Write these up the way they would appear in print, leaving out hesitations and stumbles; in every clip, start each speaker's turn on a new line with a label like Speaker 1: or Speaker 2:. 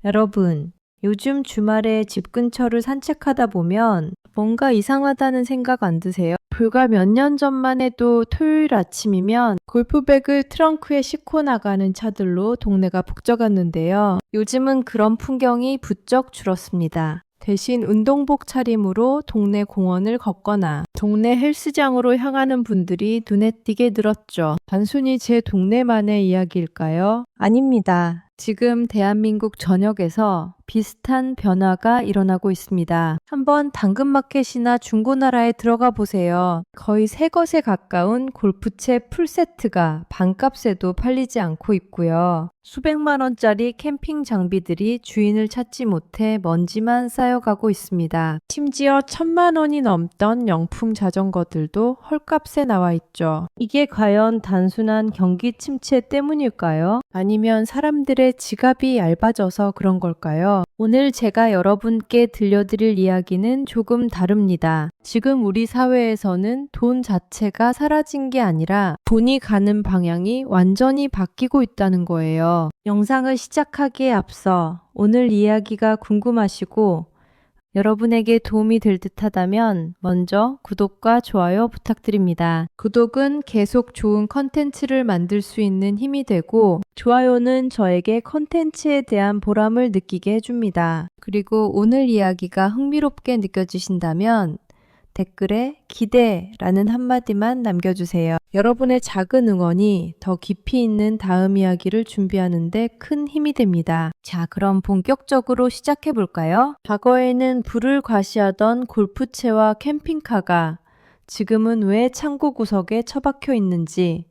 Speaker 1: 여러분, 요즘 주말에 집 근처를 산책하다 보면 뭔가 이상하다는 생각 안 드세요? 불과 몇 년 전만 해도 토요일 아침이면 골프백을 트렁크에 싣고 나가는 차들로 동네가 북적였는데요. 요즘은 그런 풍경이 부쩍 줄었습니다. 대신 운동복 차림으로 동네 공원을 걷거나 동네 헬스장으로 향하는 분들이 눈에 띄게 늘었죠. 단순히 제 동네만의 이야기일까요? 아닙니다. 지금 대한민국 전역에서 비슷한 변화가 일어나고 있습니다. 한번 당근마켓이나 중고나라에 들어가 보세요. 거의 새 것에 가까운 골프채 풀세트가 반값에도 팔리지 않고 있고요. 수백만 원짜리 캠핑 장비들이 주인을 찾지 못해 먼지만 쌓여가고 있습니다. 심지어 1,000만 원이 넘던 명품 자전거들도 헐값에 나와 있죠. 이게 과연 단순한 경기 침체 때문일까요? 아니면 사람들의 지갑이 얇아져서 그런 걸까요? 오늘 제가 여러분께 들려드릴 이야기는 조금 다릅니다. 지금 우리 사회에서는 돈 자체가 사라진 게 아니라 돈이 가는 방향이 완전히 바뀌고 있다는 거예요. 영상을 시작하기에 앞서 오늘 이야기가 궁금하시고 여러분에게 도움이 될 듯하다면 먼저 구독과 좋아요 부탁드립니다. 구독은 계속 좋은 컨텐츠를 만들 수 있는 힘이 되고 좋아요는 저에게 컨텐츠에 대한 보람을 느끼게 해줍니다. 그리고 오늘 이야기가 흥미롭게 느껴지신다면 댓글에 기대라는 한마디만 남겨주세요. 여러분의 작은 응원이 더 깊이 있는 다음 이야기를 준비하는데 큰 힘이 됩니다. 자, 그럼 본격적으로 시작해 볼까요? 과거에는 불을 과시하던 골프채와 캠핑카가 지금은 왜 창고 구석에 처박혀 있는지,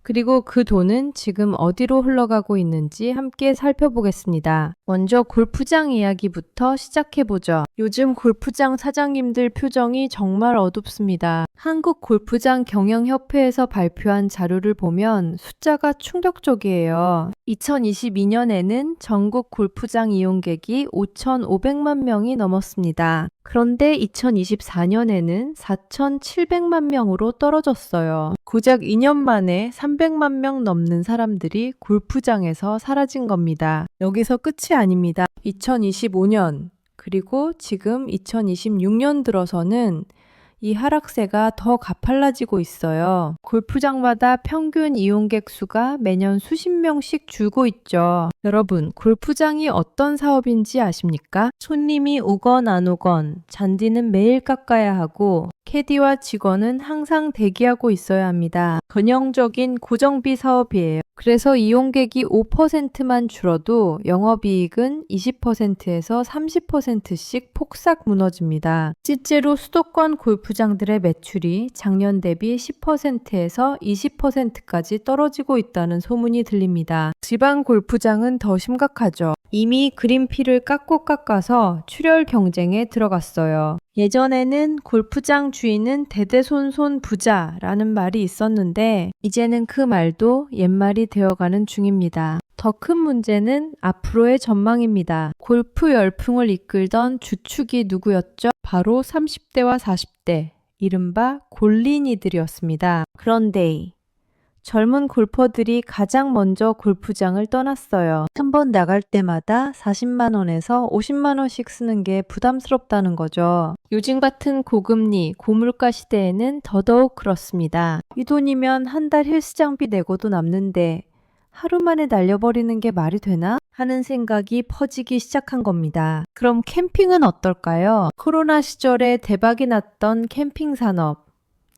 Speaker 1: 그리고 그 돈은 지금 어디로 흘러가고 있는지 함께 살펴보겠습니다. 먼저 골프장 이야기부터 시작해보죠. 요즘 골프장 사장님들 표정이 정말 어둡습니다. 한국골프장경영협회에서 발표한 자료를 보면 숫자가 충격적이에요. 2022년에는 전국 골프장 이용객이 5,500만 명이 넘었습니다. 그런데 2024년에는 4,700만 명으로 떨어졌어요. 고작 2년 만에 300만 명 넘는 사람들이 골프장에서 사라진 겁니다. 여기서 끝이 아닙니다. 2025년 그리고 지금 2026년 들어서는 이 하락세가 더 가팔라지고 있어요. 골프장마다 평균 이용객 수가 매년 수십 명씩 줄고 있죠. 여러분, 골프장이 어떤 사업인지 아십니까? 손님이 오건 안 오건 잔디는 매일 깎아야 하고 캐디와 직원은 항상 대기하고 있어야 합니다. 전형적인 고정비 사업이에요. 그래서 이용객이 5%만 줄어도 영업이익은 20%에서 30%씩 폭삭 무너집니다. 실제로 수도권 골프장들의 매출이 작년 대비 10%에서 20%까지 떨어지고 있다는 소문이 들립니다. 지방 골프장은 더 심각하죠. 이미 그린피를 깎아서 출혈 경쟁에 들어갔어요. 예전에는 골프장 주인은 대대손손 부자라는 말이 있었는데 이제는 그 말도 옛말이 되어가는 중입니다. 더 큰 문제는 앞으로의 전망입니다. 골프 열풍을 이끌던 주축이 누구였죠? 바로 30대와 40대, 이른바 골린이들이었습니다. 그런데 젊은 골퍼들이 가장 먼저 골프장을 떠났어요. 한 번 나갈 때마다 40만 원에서 50만 원씩 쓰는 게 부담스럽다는 거죠. 요즘 같은 고금리, 고물가 시대에는 더더욱 그렇습니다. 이 돈이면 한 달 헬스장비 내고도 남는데 하루 만에 날려버리는 게 말이 되나? 하는 생각이 퍼지기 시작한 겁니다. 그럼 캠핑은 어떨까요? 코로나 시절에 대박이 났던 캠핑 산업.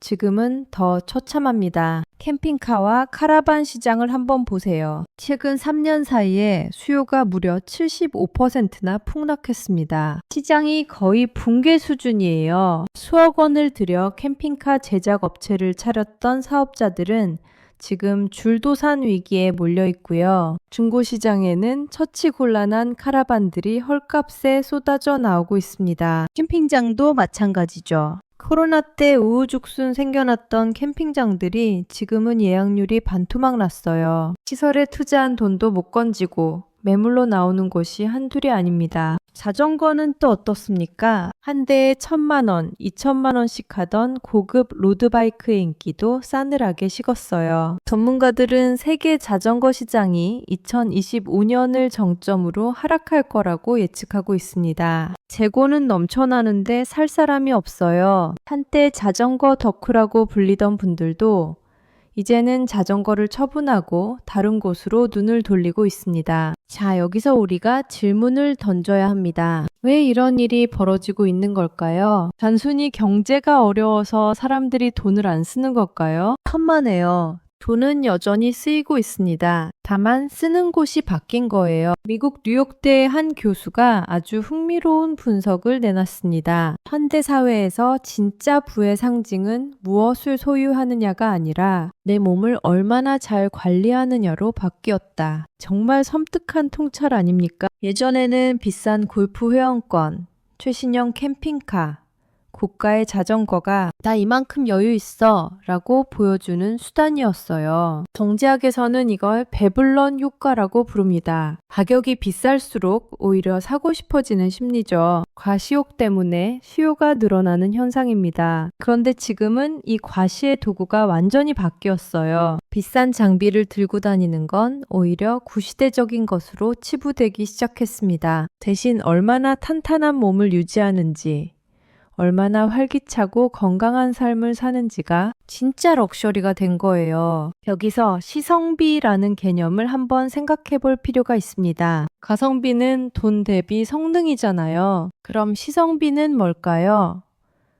Speaker 1: 지금은 더 처참합니다. 캠핑카와 카라반 시장을 한번 보세요. 최근 3년 사이에 수요가 무려 75%나 폭락했습니다. 시장이 거의 붕괴 수준이에요. 수억 원을 들여 캠핑카 제작 업체를 차렸던 사업자들은 지금 줄도산 위기에 몰려 있고요. 중고시장에는 처치곤란한 카라반들이 헐값에 쏟아져 나오고 있습니다. 캠핑장도 마찬가지죠. 코로나 때 우후죽순 생겨났던 캠핑장들이 지금은 예약률이 반토막 났어요. 시설에 투자한 돈도 못 건지고 매물로 나오는 곳이 한둘이 아닙니다. 자전거는 또 어떻습니까? 한 대에 1,000만 원, 2천만 원씩 하던 고급 로드바이크의 인기도 싸늘하게 식었어요. 전문가들은 세계 자전거 시장이 2025년을 정점으로 하락할 거라고 예측하고 있습니다. 재고는 넘쳐나는데 살 사람이 없어요. 한때 자전거 덕후라고 불리던 분들도 이제는 자전거를 처분하고 다른 곳으로 눈을 돌리고 있습니다. 자, 여기서 우리가 질문을 던져야 합니다. 왜 이런 일이 벌어지고 있는 걸까요? 단순히 경제가 어려워서 사람들이 돈을 안 쓰는 걸까요? 천만에요. 돈은 여전히 쓰이고 있습니다. 다만 쓰는 곳이 바뀐 거예요. 미국 뉴욕대의 한 교수가 아주 흥미로운 분석을 내놨습니다. 현대 사회에서 진짜 부의 상징은 무엇을 소유하느냐가 아니라 내 몸을 얼마나 잘 관리하느냐로 바뀌었다. 정말 섬뜩한 통찰 아닙니까? 예전에는 비싼 골프 회원권, 최신형 캠핑카, 고가의 자전거가 나 이만큼 여유 있어 라고 보여주는 수단이었어요. 정제학에서는 이걸 배블런 효과라고 부릅니다. 가격이 비쌀수록 오히려 사고 싶어지는 심리죠. 과시욕 때문에 수요가 늘어나는 현상입니다. 그런데 지금은 이 과시의 도구가 완전히 바뀌었어요. 비싼 장비를 들고 다니는 건 오히려 구시대적인 것으로 치부되기 시작했습니다. 대신 얼마나 탄탄한 몸을 유지하는지, 얼마나 활기차고 건강한 삶을 사는지가 진짜 럭셔리가 된 거예요. 여기서 시성비라는 개념을 한번 생각해 볼 필요가 있습니다. 가성비는 돈 대비 성능이잖아요. 그럼 시성비는 뭘까요?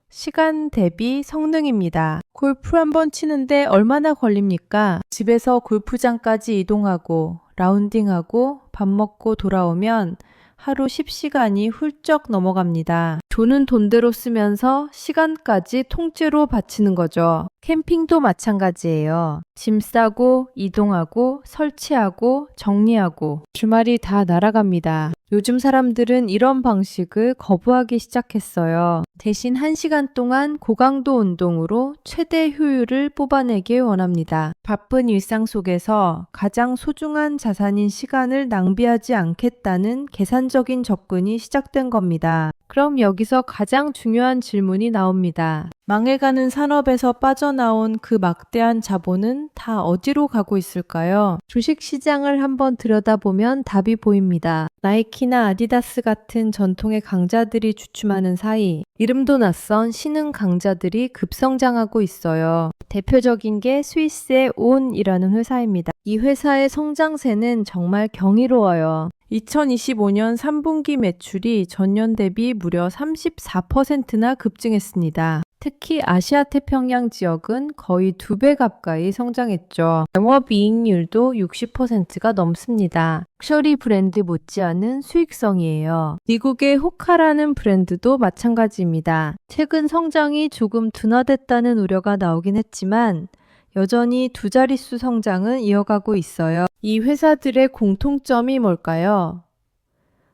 Speaker 1: 시간 대비 성능입니다. 골프 한번 치는데 얼마나 걸립니까? 집에서 골프장까지 이동하고 라운딩하고 밥 먹고 돌아오면 하루 10시간이 훌쩍 넘어갑니다. 돈은 돈대로 쓰면서 시간까지 통째로 바치는 거죠. 캠핑도 마찬가지예요. 짐 싸고 이동하고 설치하고 정리하고 주말이 다 날아갑니다. 요즘 사람들은 이런 방식을 거부하기 시작했어요. 대신 1시간 동안 고강도 운동으로 최대 효율을 뽑아내길 원합니다. 바쁜 일상 속에서 가장 소중한 자산인 시간을 낭비하지 않겠다는 계산적인 접근이 시작된 겁니다. 그럼 여기서 가장 중요한 질문이 나옵니다. 망해가는 산업에서 빠져나온 그 막대한 자본은 다 어디로 가고 있을까요? 주식시장을 한번 들여다보면 답이 보입니다. 나이키나 아디다스 같은 전통의 강자들이 주춤하는 사이 이름도 낯선 신흥 강자들이 급성장하고 있어요. 대표적인 게 스위스의 온이라는 회사입니다. 이 회사의 성장세는 정말 경이로워요. 2025년 3분기 매출이 전년 대비 무려 34%나 급증했습니다. 특히 아시아 태평양 지역은 거의 2배 가까이 성장했죠. 영업이익률도 60%가 넘습니다. 럭셔리 브랜드 못지않은 수익성이에요. 미국의 호카라는 브랜드도 마찬가지입니다. 최근 성장이 조금 둔화됐다는 우려가 나오긴 했지만 여전히 2자릿수 성장은 이어가고 있어요. 이 회사들의 공통점이 뭘까요?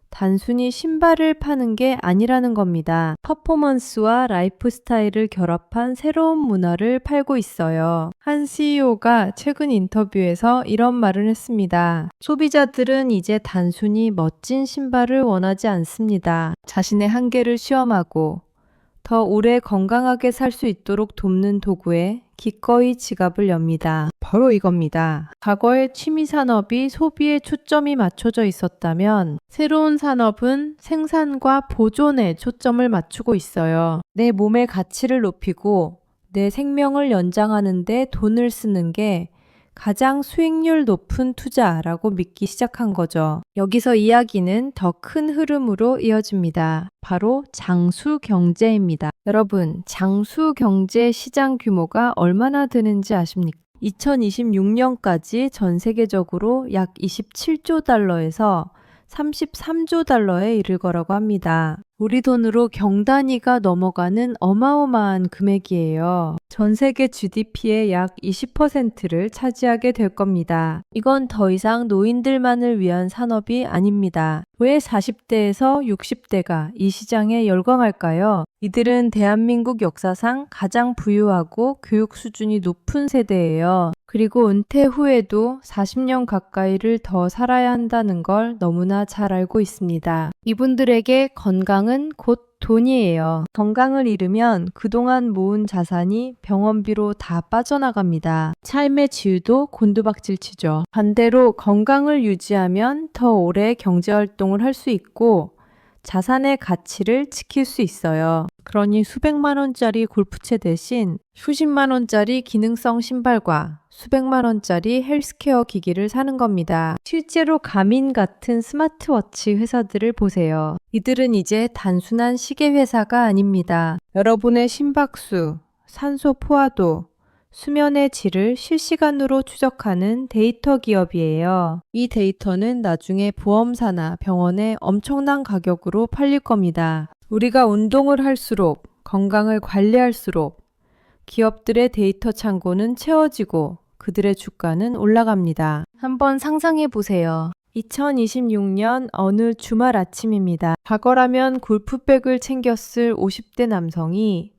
Speaker 1: 단순히 신발을 파는 게 아니라는 겁니다. 퍼포먼스와 라이프 스타일을 결합한 새로운 문화를 팔고 있어요. 한 CEO가 최근 인터뷰에서 이런 말을 했습니다. 소비자들은 이제 단순히 멋진 신발을 원하지 않습니다. 자신의 한계를 시험하고 더 오래 건강하게 살 수 있도록 돕는 도구에 기꺼이 지갑을 엽니다. 바로 이겁니다. 과거의 취미 산업이 소비에 초점이 맞춰져 있었다면 새로운 산업은 생산과 보존에 초점을 맞추고 있어요. 내 몸의 가치를 높이고 내 생명을 연장하는 데 돈을 쓰는 게 가장 수익률 높은 투자라고 믿기 시작한 거죠. 여기서 이야기는 더 큰 흐름으로 이어집니다. 바로 장수 경제입니다. 여러분, 장수 경제 시장 규모가 얼마나 되는지 아십니까? 2026년까지 전 세계적으로 약 27조 달러에서 33조 달러에 이를 거라고 합니다. 우리 돈으로 경단위가 넘어가는 어마어마한 금액이에요. 전 세계 GDP의 약 20%를 차지하게 될 겁니다. 이건 더 이상 노인들만을 위한 산업이 아닙니다. 왜 40대에서 60대가 이 시장에 열광할까요? 이들은 대한민국 역사상 가장 부유하고 교육 수준이 높은 세대예요. 그리고 은퇴 후에도 40년 가까이를 더 살아야 한다는 걸 너무나 잘 알고 있습니다. 이분들에게 건강은 곧 돈이에요. 건강을 잃으면 그동안 모은 자산이 병원비로 다 빠져나갑니다. 삶의 질도 곤두박질치죠. 반대로 건강을 유지하면 더 오래 경제활동을 할 수 있고 자산의 가치를 지킬 수 있어요. 그러니 수백만 원짜리 골프채 대신 수십만 원짜리 기능성 신발과 수백만 원짜리 헬스케어 기기를 사는 겁니다. 실제로 가민 같은 스마트워치 회사들을 보세요. 이들은 이제 단순한 시계 회사가 아닙니다. 여러분의 심박수, 산소 포화도, 수면의 질을 실시간으로 추적하는 데이터 기업이에요. 이 데이터는 나중에 보험사나 병원에 엄청난 가격으로 팔릴 겁니다. 우리가 운동을 할수록, 건강을 관리할수록 기업들의 데이터 창고는 채워지고 그들의 주가는 올라갑니다. 한번 상상해 보세요. 2026년 어느 주말 아침입니다. 과거라면 골프백을 챙겼을 50대 남성이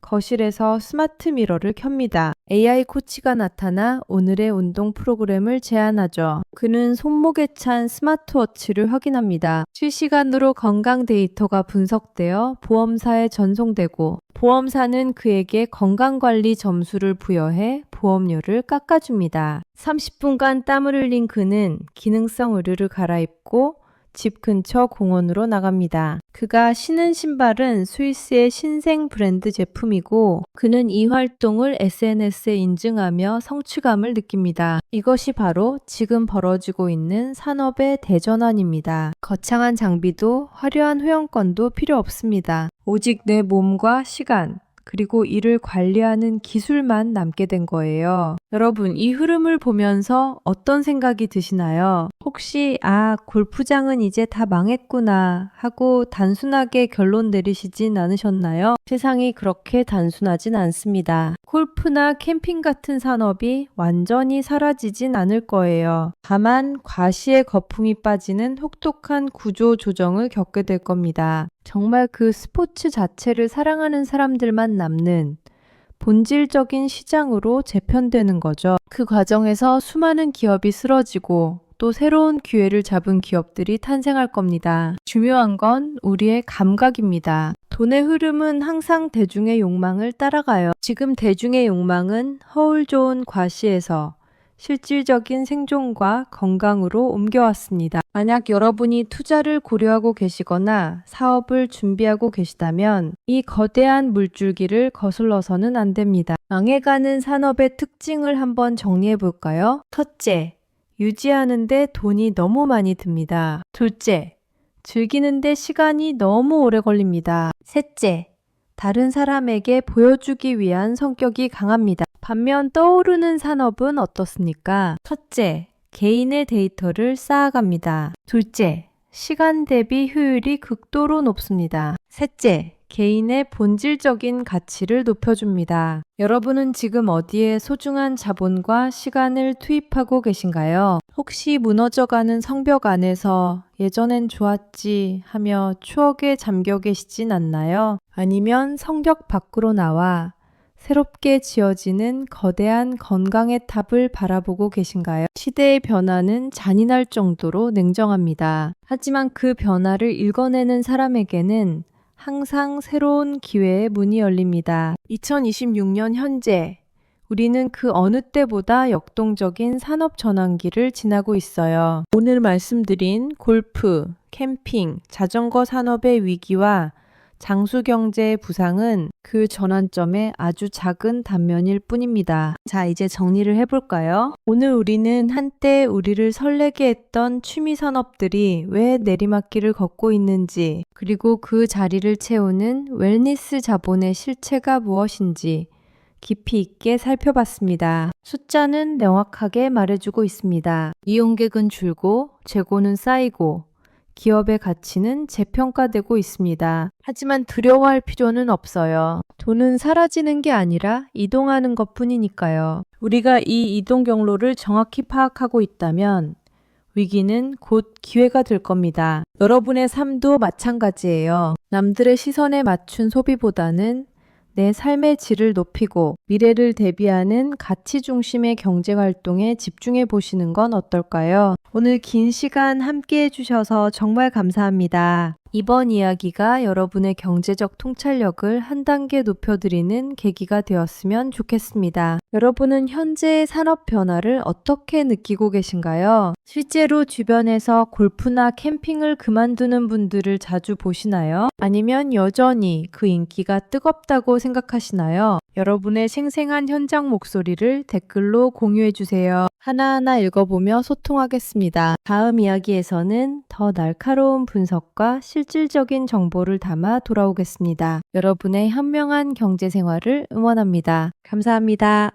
Speaker 1: 거실에서 스마트 미러를 켭니다. AI 코치가 나타나 오늘의 운동 프로그램을 제안하죠. 그는 손목에 찬 스마트워치를 확인합니다. 실시간으로 건강 데이터가 분석되어 보험사에 전송되고 보험사는 그에게 건강관리 점수를 부여해 보험료를 깎아줍니다. 30분간 땀을 흘린 그는 기능성 의류를 갈아입고 집 근처 공원으로 나갑니다. 그가 신은 신발은 스위스의 신생 브랜드 제품이고 그는 이 활동을 SNS에 인증하며 성취감을 느낍니다. 이것이 바로 지금 벌어지고 있는 산업의 대전환입니다. 거창한 장비도 화려한 회원권도 필요 없습니다. 오직 내 몸과 시간, 그리고 이를 관리하는 기술만 남게 된 거예요. 여러분, 이 흐름을 보면서 어떤 생각이 드시나요? 혹시 골프장은 이제 다 망했구나 하고 단순하게 결론 내리시진 않으셨나요? 세상이 그렇게 단순하진 않습니다. 골프나 캠핑 같은 산업이 완전히 사라지진 않을 거예요. 다만 과시의 거품이 빠지는 혹독한 구조 조정을 겪게 될 겁니다. 정말 그 스포츠 자체를 사랑하는 사람들만 남는 본질적인 시장으로 재편되는 거죠. 그 과정에서 수많은 기업이 쓰러지고 또 새로운 기회를 잡은 기업들이 탄생할 겁니다. 중요한 건 우리의 감각입니다. 돈의 흐름은 항상 대중의 욕망을 따라가요. 지금 대중의 욕망은 허울 좋은 과시에서 실질적인 생존과 건강으로 옮겨왔습니다. 만약 여러분이 투자를 고려하고 계시거나 사업을 준비하고 계시다면 이 거대한 물줄기를 거슬러서는 안 됩니다. 망해가는 산업의 특징을 한번 정리해 볼까요? 첫째, 유지하는데 돈이 너무 많이 듭니다. 둘째, 즐기는데 시간이 너무 오래 걸립니다. 셋째, 다른 사람에게 보여주기 위한 성격이 강합니다. 반면 떠오르는 산업은 어떻습니까? 첫째, 개인의 데이터를 쌓아갑니다. 둘째, 시간 대비 효율이 극도로 높습니다. 셋째, 개인의 본질적인 가치를 높여줍니다. 여러분은 지금 어디에 소중한 자본과 시간을 투입하고 계신가요? 혹시 무너져가는 성벽 안에서 예전엔 좋았지 하며 추억에 잠겨 계시진 않나요? 아니면 성벽 밖으로 나와 새롭게 지어지는 거대한 건강의 탑을 바라보고 계신가요? 시대의 변화는 잔인할 정도로 냉정합니다. 하지만 그 변화를 읽어내는 사람에게는 항상 새로운 기회의 문이 열립니다. 2026년 현재 우리는 그 어느 때보다 역동적인 산업 전환기를 지나고 있어요. 오늘 말씀드린 골프, 캠핑, 자전거 산업의 위기와 장수 경제의 부상은 그 전환점의 아주 작은 단면일 뿐입니다. 자, 이제 정리를 해볼까요? 오늘 우리는 한때 우리를 설레게 했던 취미 산업들이 왜 내리막길을 걷고 있는지, 그리고 그 자리를 채우는 웰니스 자본의 실체가 무엇인지 깊이 있게 살펴봤습니다. 숫자는 명확하게 말해주고 있습니다. 이용객은 줄고 재고는 쌓이고 기업의 가치는 재평가되고 있습니다. 하지만 두려워할 필요는 없어요. 돈은 사라지는 게 아니라 이동하는 것뿐이니까요. 우리가 이 이동 경로를 정확히 파악하고 있다면 위기는 곧 기회가 될 겁니다. 여러분의 삶도 마찬가지예요. 남들의 시선에 맞춘 소비보다는 내 삶의 질을 높이고 미래를 대비하는 가치 중심의 경제 활동에 집중해 보시는 건 어떨까요? 오늘 긴 시간 함께 해주셔서 정말 감사합니다. 이번 이야기가 여러분의 경제적 통찰력을 한 단계 높여드리는 계기가 되었으면 좋겠습니다. 여러분은 현재의 산업 변화를 어떻게 느끼고 계신가요? 실제로 주변에서 골프나 캠핑을 그만두는 분들을 자주 보시나요? 아니면 여전히 그 인기가 뜨겁다고 생각하시나요? 여러분의 생생한 현장 목소리를 댓글로 공유해 주세요. 하나하나 읽어보며 소통하겠습니다. 다음 이야기에서는 더 날카로운 분석과 실질적인 정보를 담아 돌아오겠습니다. 여러분의 현명한 경제 생활을 응원합니다. 감사합니다.